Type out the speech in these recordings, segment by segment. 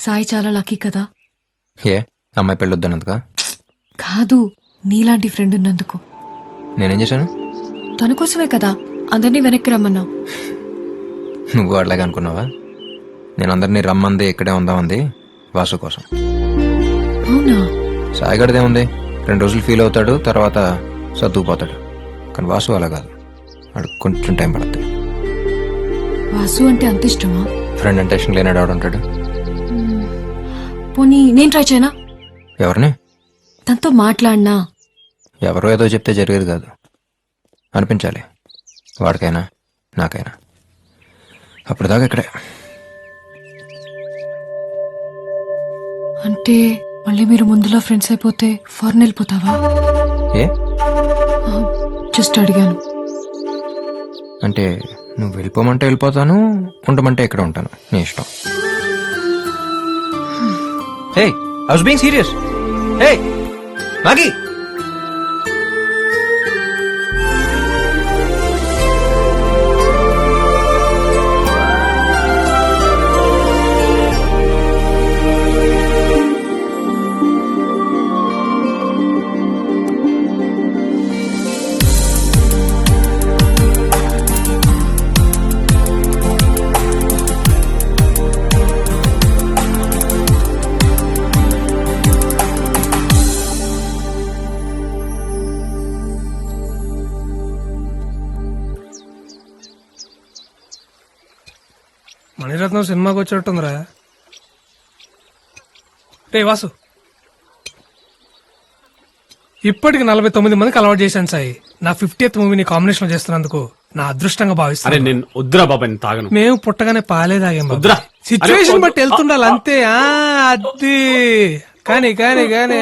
సాయి చాలా లక్కీ కదా. ఏ అమ్మాయి పెళ్ళొద్దన్నందుకా? కాదు, నీలాంటి ఫ్రెండ్ ఉన్నందుకు. నేనేం చేశాను? తన కోసమే కదా అందరినీ వెనక్కి రమ్మన్నావు. నువ్వు అట్లాగే అనుకున్నావా? నేను అందరినీ రమ్మంది ఇక్కడే ఉందామంది వాసు కోసం. అవునా? సాయిగడిదే ఉంది, 2 రోజులు ఫీల్ అవుతాడు, తర్వాత సర్దుకుపోతాడు. కానీ వాసు అలా కాదు, వాడు కొంచెం టైం పడుతుంది. వాసు అంటే అంత ఇష్టమా? ఫ్రెండ్ అంటే ఇష్టం లేనాడు ఆడు ఉంటాడు. పోనీ నేను ట్రై చేయనా? ఎవరిని? తనతో మాట్లాడినా. ఎవరో ఏదో చెప్తే జరిగేది కాదు, అనిపించాలి వాడికైనా నాకైనా. అప్పుడు దాకా ఇక్కడే. అంటే మళ్ళీ మీరు ముందులో ఫ్రెండ్స్ అయిపోతే ఫారెన్ వెళ్ళిపోతావా? ఏ జస్ట్ అడిగాను. అంటే నువ్వు వెళ్ళిపోమంటే వెళ్ళిపోతాను, ఉండమంటే ఇక్కడ ఉంటాను, నీ ఇష్టం. Hey I was being serious. Hey మాగి. మణిరత్నం సినిమాకి వచ్చేట్టుందిరా. రే వాసు, ఇప్పటికి 49 మందికి అలవాటు చేశాను సాయి. నా 50th మూవీని కాంబినేషన్ చేస్తున్నందుకు నా అదృష్టంగా భావిస్తాను. నేను వద్దురా బాబాయ్, నేను తాగను. మేము పుట్టగానే పాలే తాగాం. వద్దురా. సిచ్యువేషన్ బట్టి వెళ్తుండాలి అంతే. అది కానీ కానీ కానీ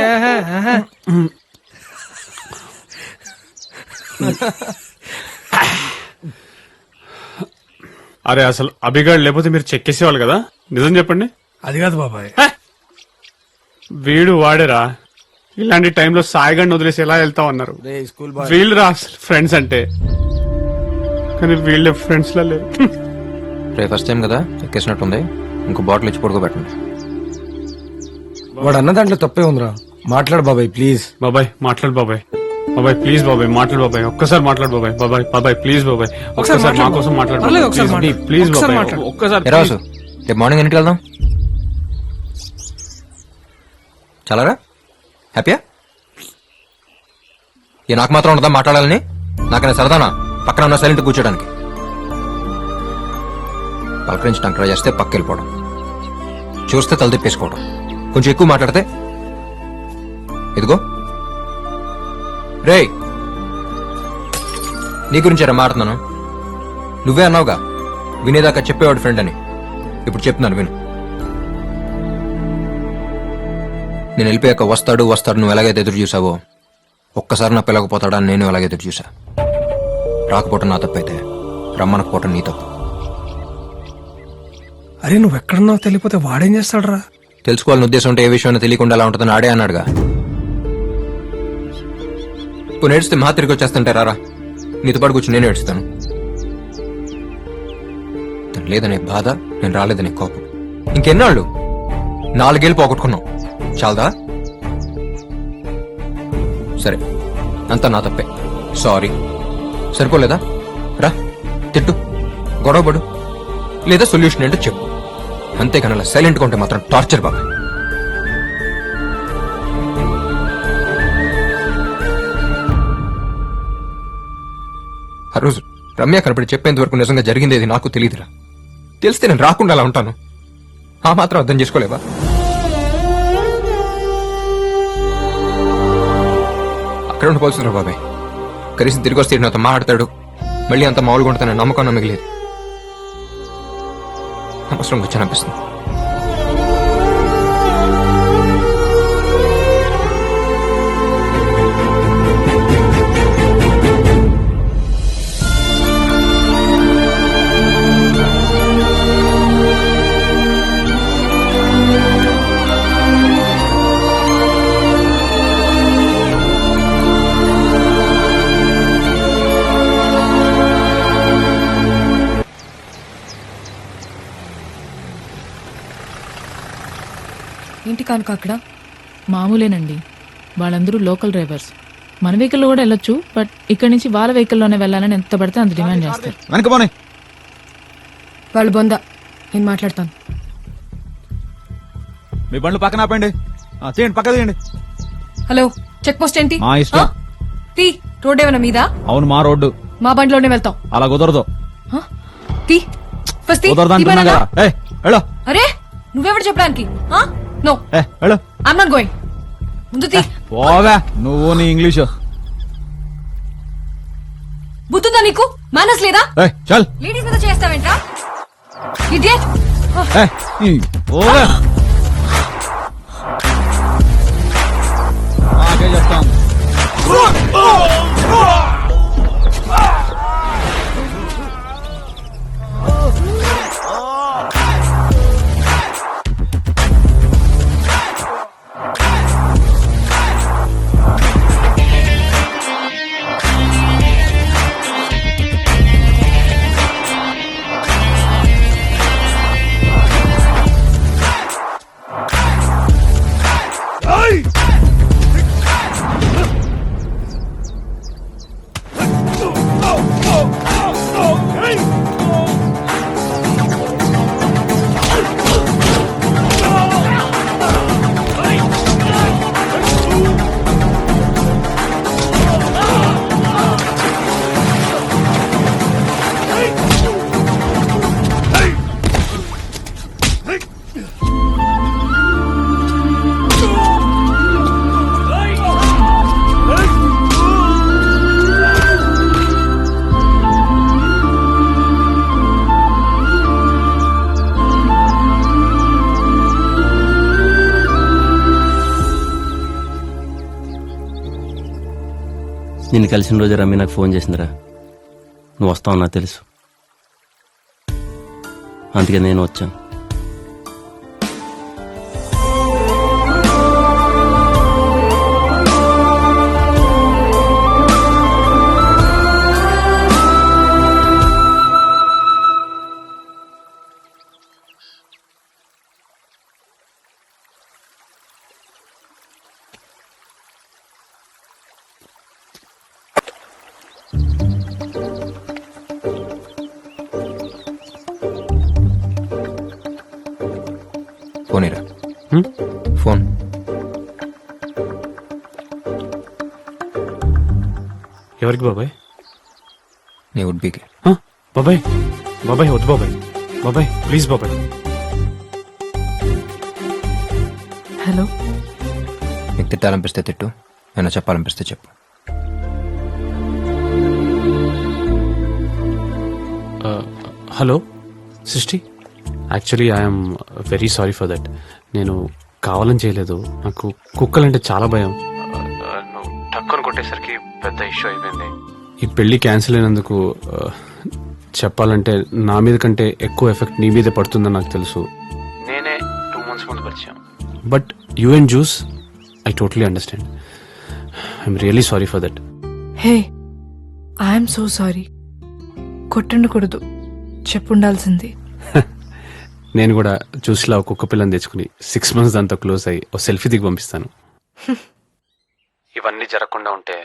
అరే అసలు అభిగాడు లేకపోతే మీరు చెక్కేసేవాళ్ళు కదా, నిజం చెప్పండి. అది కాదు బాబాయ్, వీడు వాడేరా. ఇలాంటి టైంలో సాయిగాడిని వదిలేసి ఎలా వెళ్తావు అన్నారు. వీళ్ళు రా ఫ్రెండ్స్ అంటే, కానీ వీళ్ళే ఫ్రెండ్స్ లా లేరు. రే ఫస్ట్ టైం కదా ఎక్కేసినట్టుంది, ఇంకో బాటిల్ ఇచ్చి పడుకోబెట్టండి. వాడు అన్న దాంట్లో తప్పే ఉందిరా. మాట్లాడు బాబాయ్ ప్లీజ్. బాబాయ్ మాట్లాడు బాబాయ్. బాబాయ్ ప్లీజ్ బాబాయ్ మాట్లాడు బాబాయ్. ఒక్కసారి మాట్లాడు బాబాయ్. బాబాయ్ బాబాయ్ ప్లీజ్ బాబాయ్, ఒక్కసారి మా కోసం మాట్లాడు. ప్లీజ్ బాబాయ్ ఒక్కసారి. రాసు రేపు మార్నింగ్ ఎన్నింటికి వెళ్దాం? చాలారా? హ్యాపీయా? ఏ నాకు మాత్రం ఉండదా మాట్లాడాలని? నాకైనా సరదానా పక్కన ఉన్న సైలెంట్ కూర్చోడానికి? పలకరించడానికి ట్రై చేస్తే పక్క వెళ్ళిపోవడం, చూస్తే తల తిప్పేసుకోవడం, కొంచెం ఎక్కువ మాట్లాడితే ఇదిగో. రే నీ గురించారా మాట్లాడుతున్నాను? నువ్వే అన్నావుగా వినేదాకా చెప్పేవాడు ఫ్రెండ్ అని. ఇప్పుడు చెప్తున్నాను విను. నేను వెళ్ళిపోయాక వస్తాడు వస్తాడు నువ్వు ఎలాగైతే ఎదురు చూసావో, ఒక్కసారి నా పిల్లకపోతాడా అని నేను అలాగే ఎదురు చూసా. రాకపోవటం నా తప్పైతే రమ్మనకపోవటం నీ తప్పు. అరే నువ్వు ఎక్కడున్నావు తెలియపోతే వాడేం చేస్తాడు రా? తెలుసుకోవాలని ఉద్దేశం ఉంటే ఏ విషయం తెలియకుండా ఎలా ఉంటుందని ఆడే అన్నాడుగా. ఇప్పుడు నేడిస్తే మా తిరిగి వచ్చేస్తుంటే రారా, నీతో పాటు కూర్చొని నేను ఏడుస్తాను. తను లేదనే బాధ, నేను రాలేదనే కోపం. ఇంకెన్నాళ్ళు? 4 ఏళ్ళు పోగొట్టుకున్నాం, చాలదా? సరే అంతా నా తప్పే, సారీ. సరిపోలేదా? రా తిట్టు, గొడవపడు, లేదా సొల్యూషన్ ఏంటో చెప్పు. అంతేకాని అలా సైలెంట్గా ఉంటే మాత్రం టార్చర్ బాబా. ఆ రోజు రమ్య కనపడి చెప్పేంత వరకు నిజంగా జరిగింది ఏది నాకు తెలియదురా. తెలిస్తే నేను రాకుండా అలా ఉంటాను. ఆ మాత్రం అర్థం చేసుకోలేవా? అక్కడ ఉండిపోల్సిందిరా బాబాయ్. కనీసం తిరిగి వస్తే నాతో మాట్లాడతాడు, మళ్ళీ అంత మామూలుగా ఉంటానని నమ్మకం మిగిలేదు. అవసరం వచ్చాననిపిస్తుంది. ఏంటి కానుక అక్కడ? మామూలేనండి, వాళ్ళందరూ లోకల్ డ్రైవర్స్. మన వెహికల్లో కూడా వెళ్ళొచ్చు, బట్ ఇక్కడి నుంచి వాళ్ళ వెహికల్లోనే వెళ్ళాలని ఎంత పడితే అంత డిమాండ్ చేస్తారు. వెనక పోనీ. వాళ్ళు బొందా, నేను మాట్లాడతాను. మీ బండ్లు పక్కన ఆపండి. చేయండి, పక్క తీయండి. హలో, చెక్ పోస్ట్ ఏంటి? మా ఇష్టం. ఆ? తీ, రోడ్ ఏమైనా మీద? అవును, మా రోడ్డు. మా బండిలోనే వెళ్తాం. అలా కుదరదు. ఆ? తీ, ఫస్ట్ తీ. కుదరదు తీ అంటున్నా బనానా. కదా. ఏయ్, వెళ్ళు. అరే, నువ్వెవడు చెప్పడానికి? నో, వెళ్ళు. I'm not going. ముందు తీ. పోవే నువ్వు నీ ఇంగ్లీషు. బుద్ధుందా నీకు? మేనస్ లేదా? చల్. లేడీస్ మీద చేస్తావేంట్రా? ఇడియట్. పోవే. నాకే చెప్తాను. నిన్ను కలిసిన రోజు రమ్మి నాకు ఫోన్ చేసిందిరా. నువ్వు వస్తావు నాకు తెలుసు, అందుకే నేను వచ్చాను. ఫోనేరా. ఫోన్. ఎవరికి బాబాయ్? నీ వుడ్ బీకి. బాబాయ్ బాబాయ్ వద్దు బాబాయ్. బాబాయ్ ప్లీజ్ బాబాయ్. హలో, నీకు తిట్టాలనిపిస్తే తిట్టు, అయినా చెప్పాలనిపిస్తే చెప్పు. హలో సృష్టి, actually I'm very sorry for that. నేను కావాలని చేయలేదు. నాకు కుక్కలంటే చాలా భయం. నువ్వు టక్కుని కొట్టేసరికి పెద్ద ఇష్యూ అయిపోయింది. ఈ పెళ్లి క్యాన్సిల్ అయినందుకు చెప్పాలంటే నా మీద కంటే ఎక్కువ ఎఫెక్ట్ నీ మీదే పడుతుందని నాకు తెలుసు. నేనే 2 months ముందు పరిచయం. But you and juice I totally understand. I'm really sorry for that. Hey, I'm so sorry. కొట్టుండకూడదు, చెప్పుండాల్సింది. నేను కూడా జ్యూస్లా కుక్క పిల్లని తెచ్చుకుని 6 months దాంతో క్లోజ్ అయ్యి ఓ సెల్ఫీ దిగి పంపిస్తాను. ఇవన్నీ జరగకుండా ఉంటే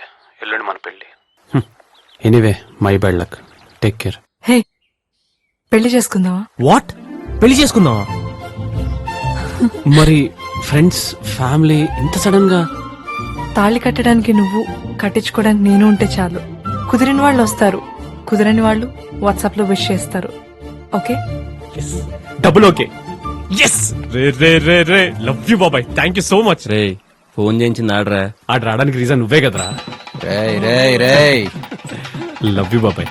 ఎల్లుండి మన పెళ్లి. Anyway, my bad luck. Take care. Hey, పెళ్లి చేసుకుందావా? వాట్? పెళ్లి చేసుకుందావా? మరి ఫ్రెండ్స్, ఫ్యామిలీ ఇంత సడన్ గా? తాళి కట్టడానికి నువ్వు, కట్టించుకోవడానికి నేను ఉంటే చాలు. కుదిరిన వాళ్ళు వస్తారు, కుదరని వాళ్ళు వాట్సాప్ లో విష్ చేస్తారు. ఓకే? Double okay. ఎస్. రే రే రే రే, లవ్ యూ బాబాయ్, థ్యాంక్ యూ సో మచ్. రే, ఫోన్ చేయించింది ఆడరా. ఆడ రావడానికి రీజన్ నువ్వే కదరా. రేయ్ రేయ్ రేయ్. లవ్ యూ బాబాయ్.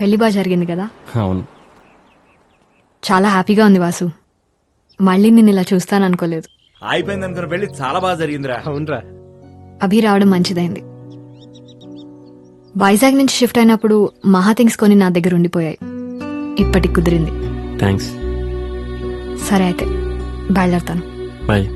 పెళ్లి బాగా జరిగింది కదా? అవును. చాలా హ్యాపీగా ఉంది వాసు. మళ్ళీ నేను ఇలా చూస్తాను అనుకోలేదు. అయిపోయింది అనుకున్న పెళ్లి చాలా బాగా జరిగిందిరా. అవునరా. అభి రావడం మంచిదైంది. వైజాగ్ నుంచి షిఫ్ట్ అయినప్పుడు మహా థింగ్స్ కొని నా దగ్గర ఉండిపోయాయి. ఇప్పటికి కుదిరింది. థ్యాంక్స్. సరే అయితే బయలుదేరుతాను. బాయ్.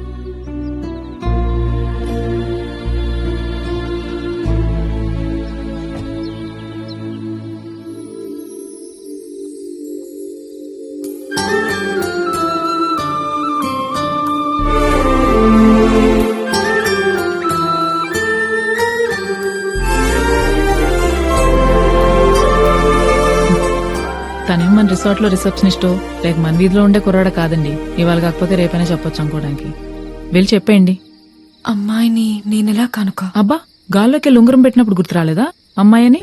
తనేం మన రిసార్ట్ లో రిసెప్షనిస్టో లేక మన వీధిలో ఉండే కుర్రాడ కాదండి. ఇవాళ కాకపోతే రేపైనా చెప్పొచ్చు అనుకోవడానికి. వెళ్ళి చెప్పేయండి. అమ్మాయిని నేనెలా కనుక? అబ్బా, గాల్లోకి ఉంగరం పెట్టినప్పుడు గుర్తు రాలేదా అమ్మాయి అని?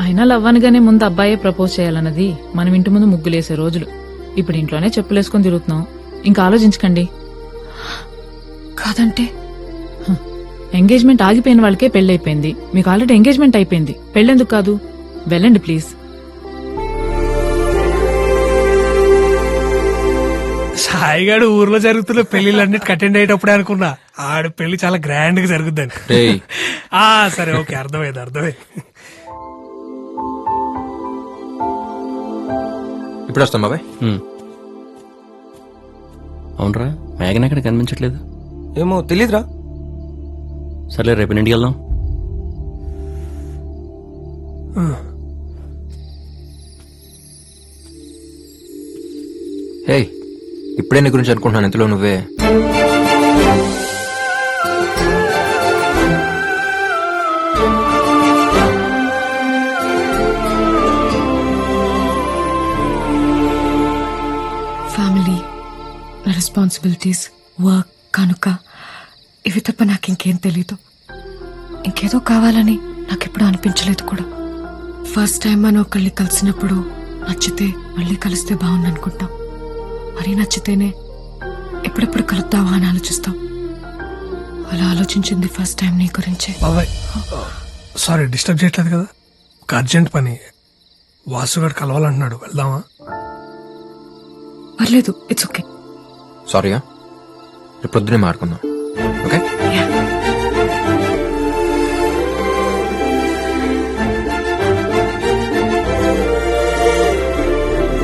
అయినా లవ్వనగానే ముందు అబ్బాయే ప్రపోజ్ చేయాలన్నది మనం ఇంటి ముందు ముగ్గులేసే రోజులు. ఇప్పుడు ఇంట్లోనే చెప్పులేసుకొని తిరుగుతున్నాం. ఇంకా ఆలోచించకండి. కాదంటే ఎంగేజ్మెంట్ ఆగిపోయిన వాళ్ళకే పెళ్ళైపోయింది. మీకు ఆల్రెడీ ఎంగేజ్మెంట్ అయిపోయింది. పెళ్ళెందుకు కాదు? వెళ్ళండి ప్లీజ్. సాయిగాడు ఊర్లో జరుగుతున్న పెళ్లిళ్ళన్నిటికి అటెండ్ అయ్యేటప్పుడే అనుకున్నా ఆడు పెళ్లి చాలా గ్రాండ్ గా జరుగుద్దని. రేయ్ సరే ఓకే, అర్థమైంది. ఇప్పుడు వస్తాం బాబాయ్. అవునరా, మేఘన ఎక్కడ కనిపించట్లేదు. ఏమో తెలీదురా. సర్లే, రేపు ఇంటికి వెళ్దాం. హే, ఇప్పుడే నీ గురించి అనుకుంటున్నాను, ఇంతలో నువ్వే. ఫ్యామిలీ, నా రెస్పాన్సిబిలిటీస్, వర్క్ కనుక ఇవి తప్ప నాకు ఇంకేం తెలీదు. ఇంకేదో కావాలని నాకెప్పుడు అనిపించలేదు కూడా. ఫస్ట్ టైం మనం ఒకళ్ళని కలిసినప్పుడు నచ్చితే మళ్ళీ కలిస్తే బాగుంది అనుకుంటాం. మరీ నచ్చితేనే ఎప్పుడెప్పుడు కలుద్దావా అని ఆలోచిస్తాం. అలా ఆలోచించింది ఫస్ట్ టైం నీ గురించే. బాబాయ్ సారీ, డిస్టర్బ్ చేయట్లేదు కదా? ఒక అర్జెంట్ పని, వాసుగాడు కలవాలంటున్నాడు, వెళ్దామా? పర్లేదు, ఇట్స్ ఓకే. సారీగా, రేపు పొద్దునే మారుకుందాం. ఓకే. యా.